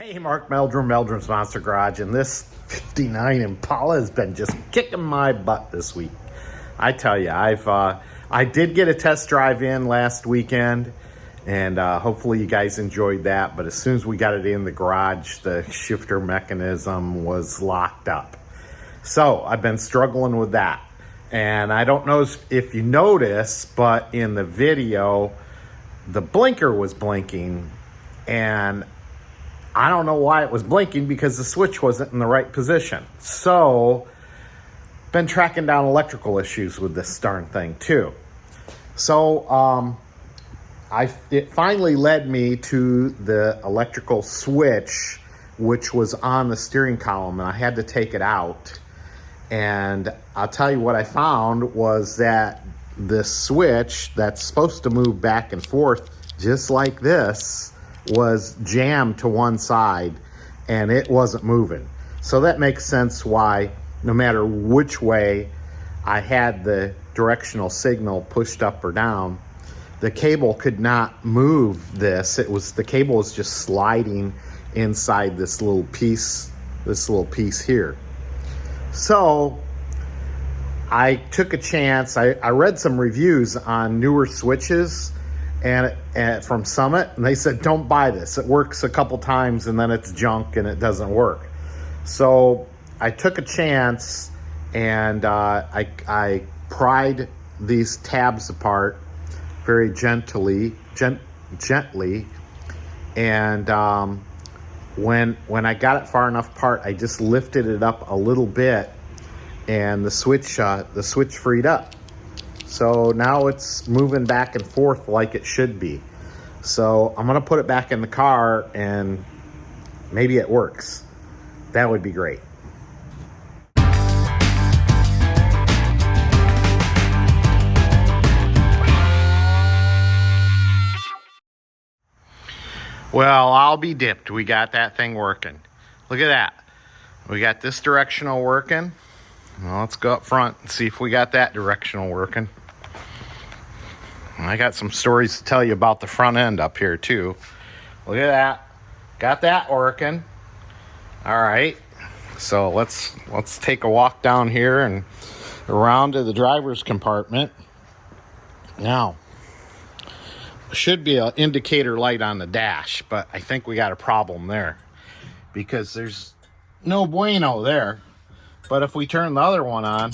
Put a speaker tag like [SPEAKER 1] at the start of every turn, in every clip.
[SPEAKER 1] Hey, Mark Meldrum, Meldrum's Monster Garage, and this 59 Impala has been just kicking my butt this week. I tell you, I did get a test drive in last weekend, and hopefully you guys enjoyed that, but as soon as we got it in the garage, the shifter mechanism was locked up. So I've been struggling with that, and I don't know if you notice, but in the video, the blinker was blinking, and I don't know why it was blinking because the switch wasn't in the right position. So, been tracking down electrical issues with this darn thing too. So, it finally led me to the electrical switch, which was on the steering column, and I had to take it out. And I'll tell you what I found was that the switch that's supposed to move back and forth just like this was jammed to one side and it wasn't moving. So that makes sense why no matter which way I had the directional signal pushed up or down, the cable could not move this. The cable was just sliding inside this little piece here. So I took a chance. I read some reviews on newer switches and from Summit, and they said, don't buy this. It works a couple times and then it's junk and it doesn't work. So I took a chance and I pried these tabs apart very gently. And when I got it far enough apart, I just lifted it up a little bit and the switch freed up. So now it's moving back and forth like it should be. So I'm gonna put it back in the car and maybe it works. That would be great. Well, I'll be dipped. We got that thing working. Look at that. We got this directional working. Well, let's go up front and see if we got that directional working. I got some stories to tell you about the front end up here too. Look at that. Got that working. All right. So let's take a walk down here and around to the driver's compartment. Now, should be an indicator light on the dash, but I think we got a problem there because there's no bueno there. But if we turn the other one on,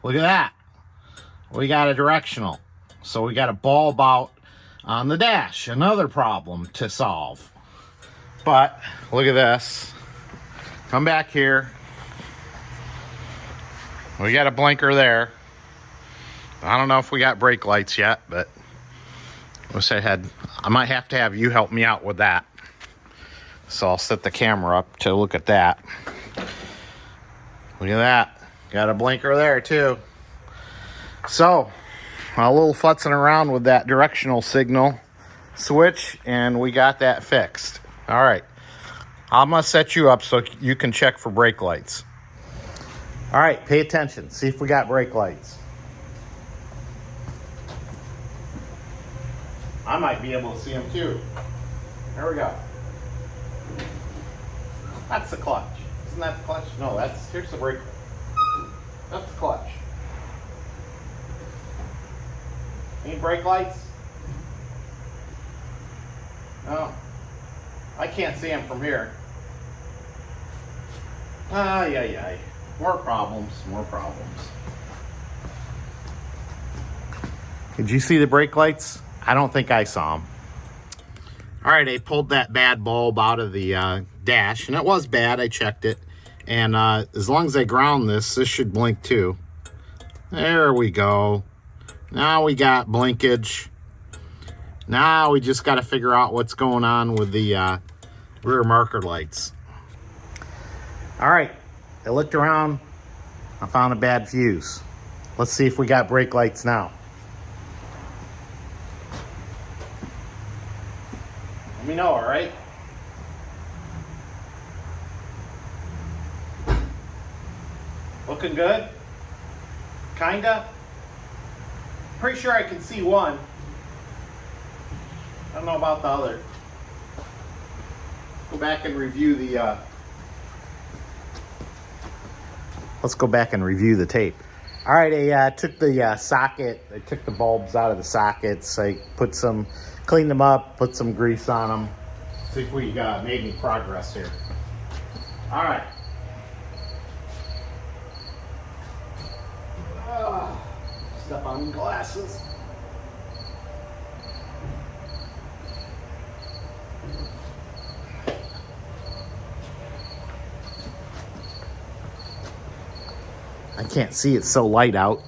[SPEAKER 1] look at that. We got a directional. So we got a bulb out on the dash. Another problem to solve. But look at this. Come back here. We got a blinker there. I don't know if we got brake lights yet, but I might have to have you help me out with that. So I'll set the camera up to look at that. Look at that. Got a blinker there too. So, a little futzing around with that directional signal switch, and we got that fixed. All right. I'm going to set you up so you can check for brake lights. All right, pay attention. See if we got brake lights. I might be able to see them too. There we go. That's the clutch. Isn't that the clutch? No, here's the brake. That's the clutch. Any brake lights? No. I can't see them from here. Ay. More problems. Did you see the brake lights? I don't think I saw them. All right, I pulled that bad bulb out of the dash, and it was bad. I checked it. And as long as I ground this should blink too. There we go. Now we got blinkage. Now we just got to figure out what's going on with the rear marker lights. All right, I looked around. I found a bad fuse. Let's see if we got brake lights now. Let me know, all right? Looking good? Kinda? Pretty sure I can see one. I don't know about the other. back and review the let's go back and review the tape. All right, I took the socket. I took the bulbs out of the sockets. I cleaned them up, put some grease on them. See if we made any progress here. All right. Step on glasses. I can't see, it's so light out.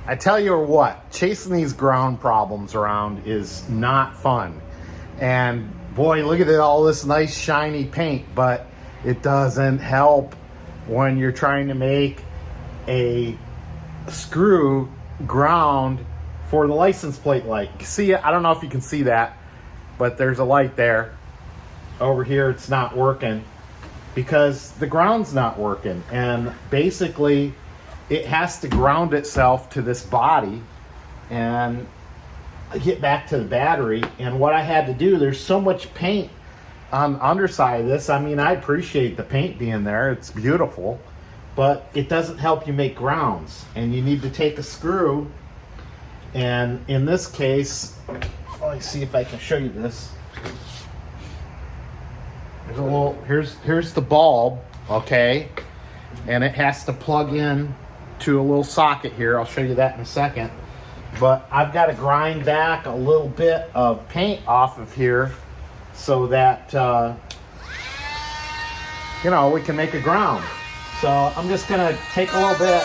[SPEAKER 1] I tell you what, chasing these ground problems around is not fun. And boy, look at all this nice shiny paint, but it doesn't help when you're trying to make a screw ground for the license plate light. See, I don't know if you can see that, but there's a light there. Over here, it's not working because the ground's not working. And basically, it has to ground itself to this body and get back to the battery. And what I had to do, there's so much paint on the underside of this. I mean, I appreciate the paint being there. It's beautiful. But it doesn't help you make grounds. And you need to take a screw. And in this case, let me see if I can show you this. There's a little, here's the bulb, okay? And it has to plug in to a little socket here. I'll show you that in a second. But I've got to grind back a little bit of paint off of here so that, we can make a ground. So I'm just going to take a little bit.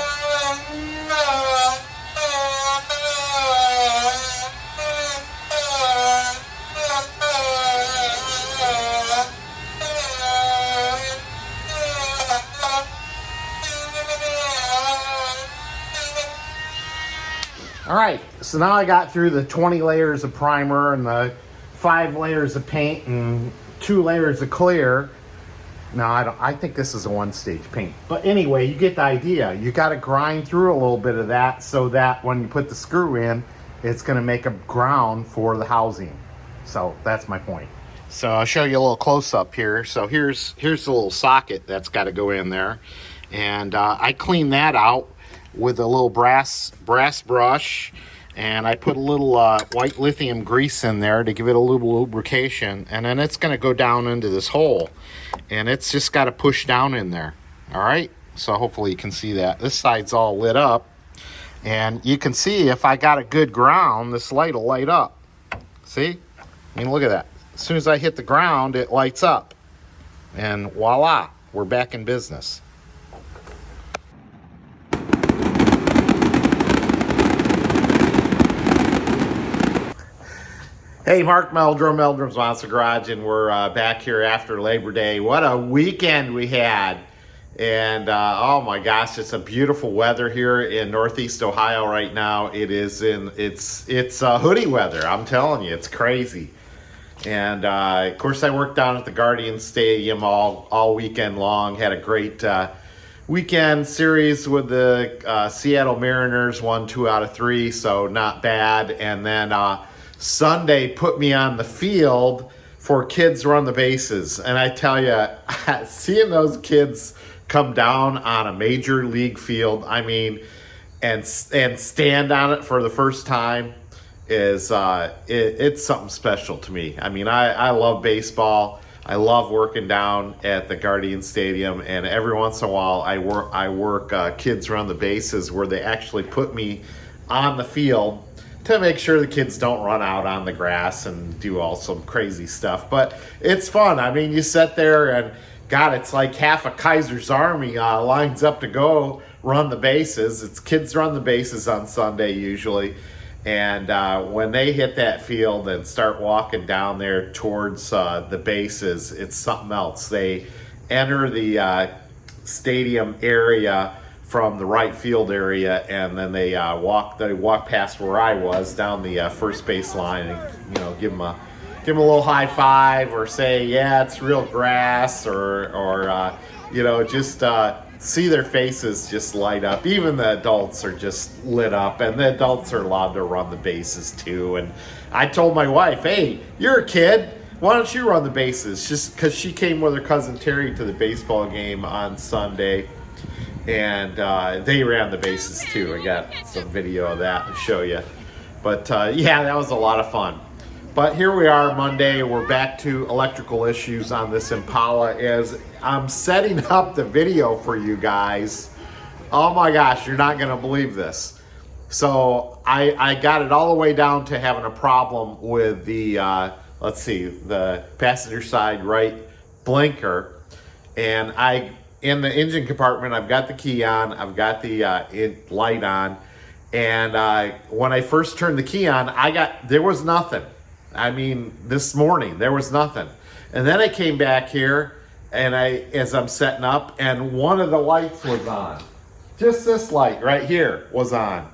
[SPEAKER 1] All right, so now I got through the 20 layers of primer and the 5 layers of paint and 2 layers of clear. Now, I think this is a one-stage paint. But anyway, you get the idea. You got to grind through a little bit of that so that when you put the screw in, it's going to make a ground for the housing. So that's my point. So I'll show you a little close-up here. So here's the little socket that's got to go in there. And I cleaned that out with a little brass brush, and I put a little white lithium grease in there to give it a little lubrication, and then it's going to go down into this hole, and it's just got to push down in there. All right, so hopefully you can see that. This side's all lit up, and you can see if I got a good ground, this light will light up. See? I mean, look at that. As soon as I hit the ground, it lights up, and voila, we're back in business. Hey, Mark Meldrum, Meldrum's Monster Garage, and we're back here after Labor Day. What a weekend we had. And oh my gosh, it's a beautiful weather here in Northeast Ohio right now. It's hoodie weather. I'm telling you, it's crazy. And of course, I worked down at the Guardian Stadium all weekend long. Had a great weekend series with the Seattle Mariners. Won 2 out of 3, so not bad. And then Sunday put me on the field for Kids Run the Bases. And I tell you, seeing those kids come down on a major league field, I mean, and stand on it for the first time is it's something special to me. I mean, I love baseball. I love working down at the Guardian Stadium, and every once in a while I work Kids Run the Bases, where they actually put me on the field to make sure the kids don't run out on the grass and do all some crazy stuff. But it's fun. I mean, you sit there and, God, it's like half a Kaiser's Army lines up to go run the bases. It's Kids Run the Bases on Sunday usually. And when they hit that field and start walking down there towards the bases, it's something else. They enter the stadium area from the right field area, and then they walk past where I was down the first base line, and give them a little high five, or say, yeah, it's real grass, or just see their faces just light up. Even the adults are just lit up, and the adults are allowed to run the bases too. And I told my wife, hey, you're a kid, why don't you run the bases? Just because she came with her cousin Terry to the baseball game on Sunday, and they ran the bases too. I got some video of that to show you. But yeah, that was a lot of fun. But here we are Monday. We're back to electrical issues on this Impala as I'm setting up the video for you guys. Oh my gosh, you're not going to believe this. So I got it all the way down to having a problem with the, let's see, the passenger side right blinker. And in the engine compartment, I've got the key on, I've got the light on. And when I first turned the key on, there was nothing. I mean, this morning, there was nothing. And then I came back here, and as I'm setting up, and one of the lights was on. Just this light right here was on.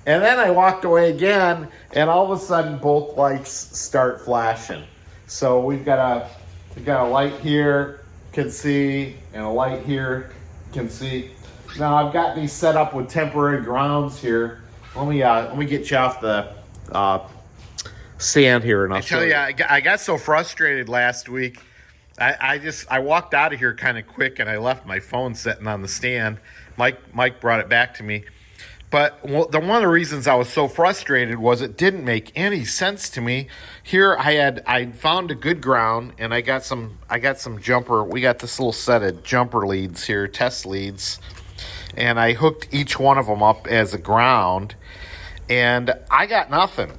[SPEAKER 1] And then I walked away again, and all of a sudden, both lights start flashing. So we've got a light here, can see, and a light here, can see. Now I've got these set up with temporary grounds here. Let me get you off the stand here, and I'll tell you. I got so frustrated last week. I walked out of here kind of quick, and I left my phone sitting on the stand. Mike brought it back to me. But one of the reasons I was so frustrated was it didn't make any sense to me. Here I found a good ground, and I got some jumper. We got this little set of jumper leads here, test leads, and I hooked each one of them up as a ground, and I got nothing.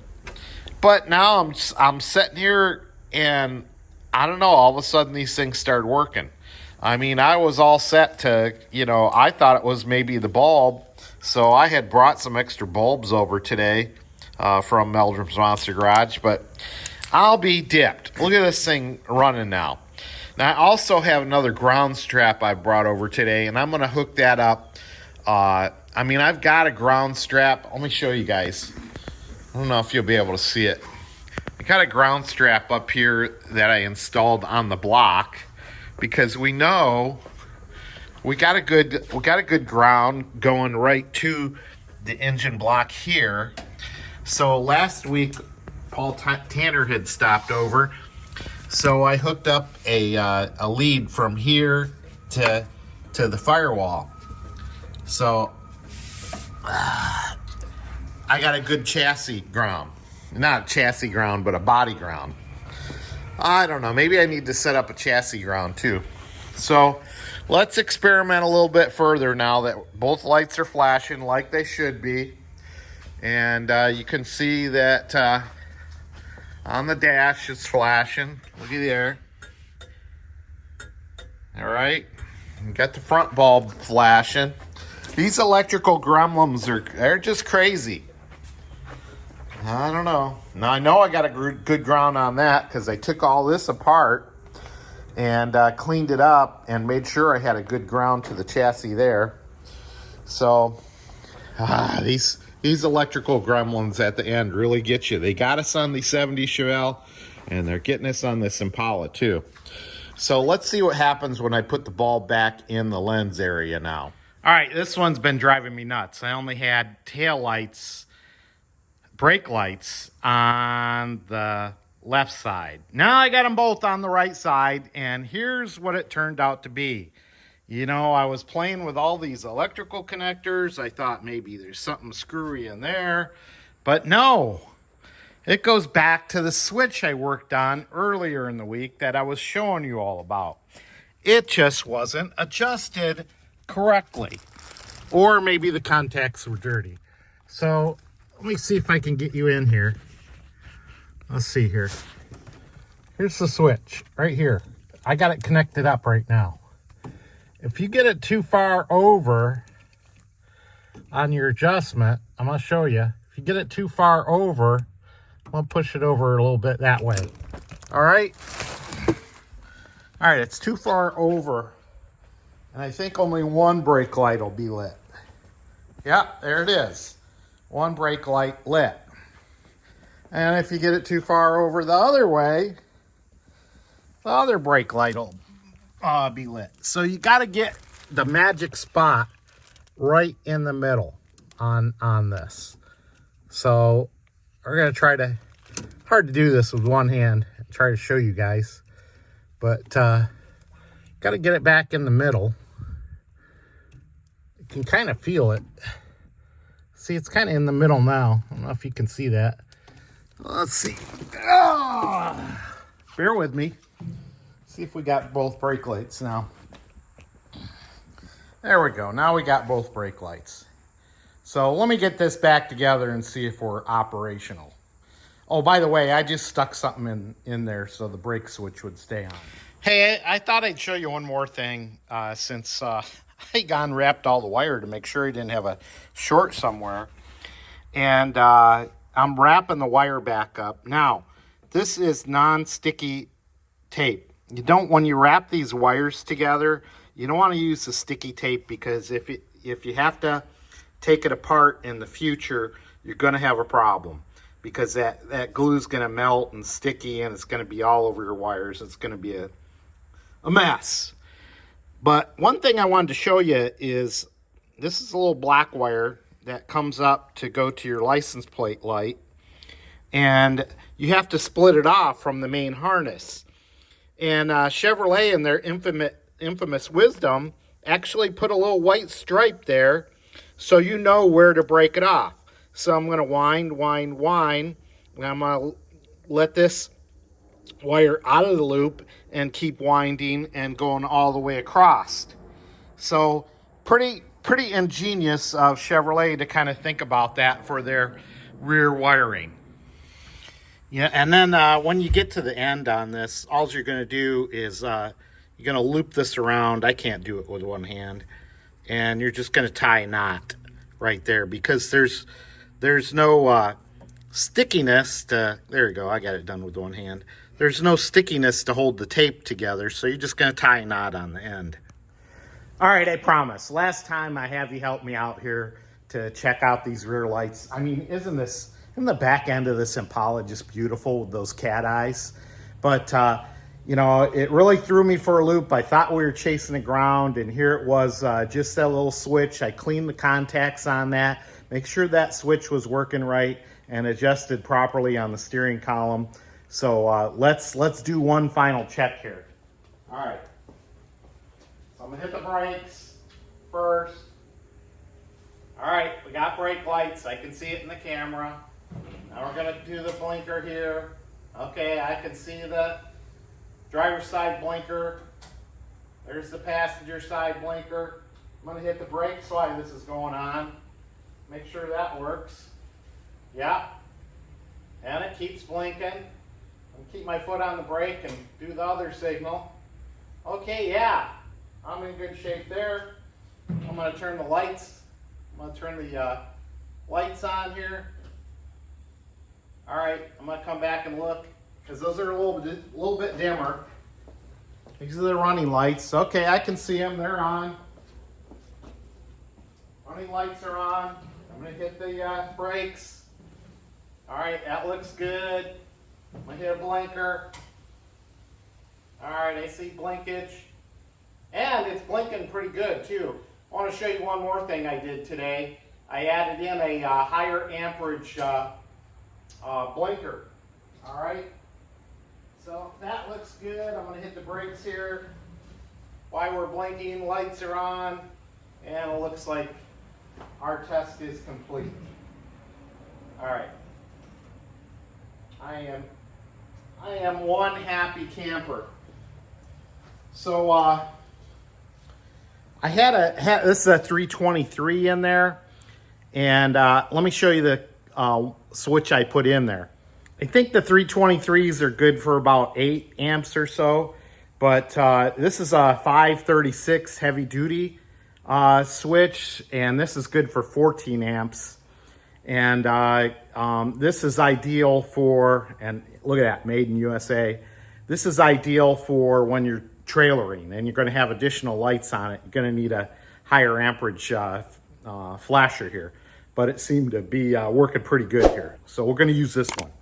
[SPEAKER 1] But now I'm sitting here, and I don't know. All of a sudden, these things started working. I mean, I was all set to, I thought it was maybe the bulb. So I had brought some extra bulbs over today from Meldrum's Monster Garage, but I'll be dipped. Look at this thing running now. Now, I also have another ground strap I brought over today, and I'm going to hook that up. I've got a ground strap. Let me show you guys. I don't know if you'll be able to see it. I got a ground strap up here that I installed on the block because we know we got a good ground going right to the engine block here. So last week, Paul Tanner had stopped over, so I hooked up a lead from here to the firewall. So I got a good chassis ground. Not a chassis ground, but a body ground. I don't know. Maybe I need to set up a chassis ground too. So let's experiment a little bit further now that both lights are flashing like they should be. And you can see that on the dash it's flashing. Looky there. All right. Got the front bulb flashing. These electrical gremlins they're just crazy. I don't know. Now I know I got a good ground on that because I took all this apart and cleaned it up and made sure I had a good ground to the chassis there. So these electrical gremlins at the end really get you. They got us on the 70 Chevelle, and they're getting us on this Impala too. So let's see what happens when I put the bulb back in the lens area now. All right, this one's been driving me nuts. I only had tail lights, brake lights on the left side. Now I got them both on the right side, and here's what it turned out to be. I was playing with all these electrical connectors. I thought maybe there's something screwy in there, but no. It goes back to the switch I worked on earlier in the week that I was showing you all about. It just wasn't adjusted correctly, or maybe the contacts were dirty. So let me see if I can get you in here. Let's see here. Here's the switch right here. I got it connected up right now. If you get it too far over on your adjustment, I'm going to show you. If you get it too far over, I'm going to push it over a little bit that way. All right. All right, it's too far over. And I think only one brake light will be lit. Yeah, there it is. One brake light lit. And if you get it too far over the other way, the other brake light will be lit. So you got to get the magic spot right in the middle on this. So we're going to try to, hard to do this with one hand, try to show you guys. But got to get it back in the middle. You can kind of feel it. See, it's kind of in the middle now. I don't know if you can see that. Let's see. Oh, bear with me. See if we got both brake lights now. There we go. Now we got both brake lights. So let me get this back together and see if we're operational. Oh, by the way, I just stuck something in there so the brake switch would stay on. Hey, I thought I'd show you one more thing since I unwrapped all the wire to make sure I didn't have a short somewhere. And I'm wrapping the wire back up. Now, this is non-sticky tape. You don't, when you wrap these wires together, you don't want to use the sticky tape, because if you have to take it apart in the future, you're going to have a problem, because that glue is going to melt and sticky, and it's going to be all over your wires. It's going to be a mess. But one thing I wanted to show you is this is a little black wire that comes up to go to your license plate light, and you have to split it off from the main harness. And Chevrolet, in their infamous wisdom, actually put a little white stripe there so you know where to break it off. So I'm going to wind, and I'm going to let this wire out of the loop and keep winding and going all the way across. So pretty ingenious of Chevrolet to kind of think about that for their rear wiring. Yeah, and then when you get to the end on this, all you're going to do is you're going to loop this around. I can't do it with one hand. And you're just going to tie a knot right there, because there's no stickiness to, there you go, I got it done with one hand. There's no stickiness to hold the tape together, so you're just going to tie a knot on the end. All right, I promise. Last time I have you help me out here to check out these rear lights. I mean, isn't the back end of this Impala just beautiful with those cat eyes? But, you know, it really threw me for a loop. I thought we were chasing the ground, and here it was, just that little switch. I cleaned the contacts on that, make sure that switch was working right and adjusted properly on the steering column. So let's do one final check here. All right. So I'm gonna hit the brakes first. All right, we got brake lights. I can see it in the camera. Now we're gonna do the blinker here. Okay, I can see the driver's side blinker. There's the passenger side blinker. I'm gonna hit the brakes while this is going on. Make sure that works. Yeah, and it keeps blinking. I'm keep my foot on the brake and do the other signal. Okay, yeah, I'm in good shape there. I'm gonna turn the lights. I'm gonna turn the lights on here. All right, I'm gonna come back and look, because those are a little bit dimmer. These are the running lights. Okay, I can see them. They're on. Running lights are on. I'm gonna hit the brakes. All right, that looks good. I'm gonna hit a blinker. All right, I see blinkage. And it's blinking pretty good too. I want to show you one more thing I did today. I added in a higher amperage blinker. All right, so that looks good. I'm going to hit the brakes here. While we're blinking, lights are on, and it looks like our test is complete. All right, I am one happy camper. So I had this is a 323 in there, and let me show you the switch I put in there. I think the 323s are good for about 8 amps or so, but this is a 536 heavy duty switch, and this is good for 14 amps. And this is ideal for, and look at that, made in USA. This is ideal for when you're trailering and you're going to have additional lights on it. You're going to need a higher amperage flasher here, but it seemed to be working pretty good here. So we're going to use this one.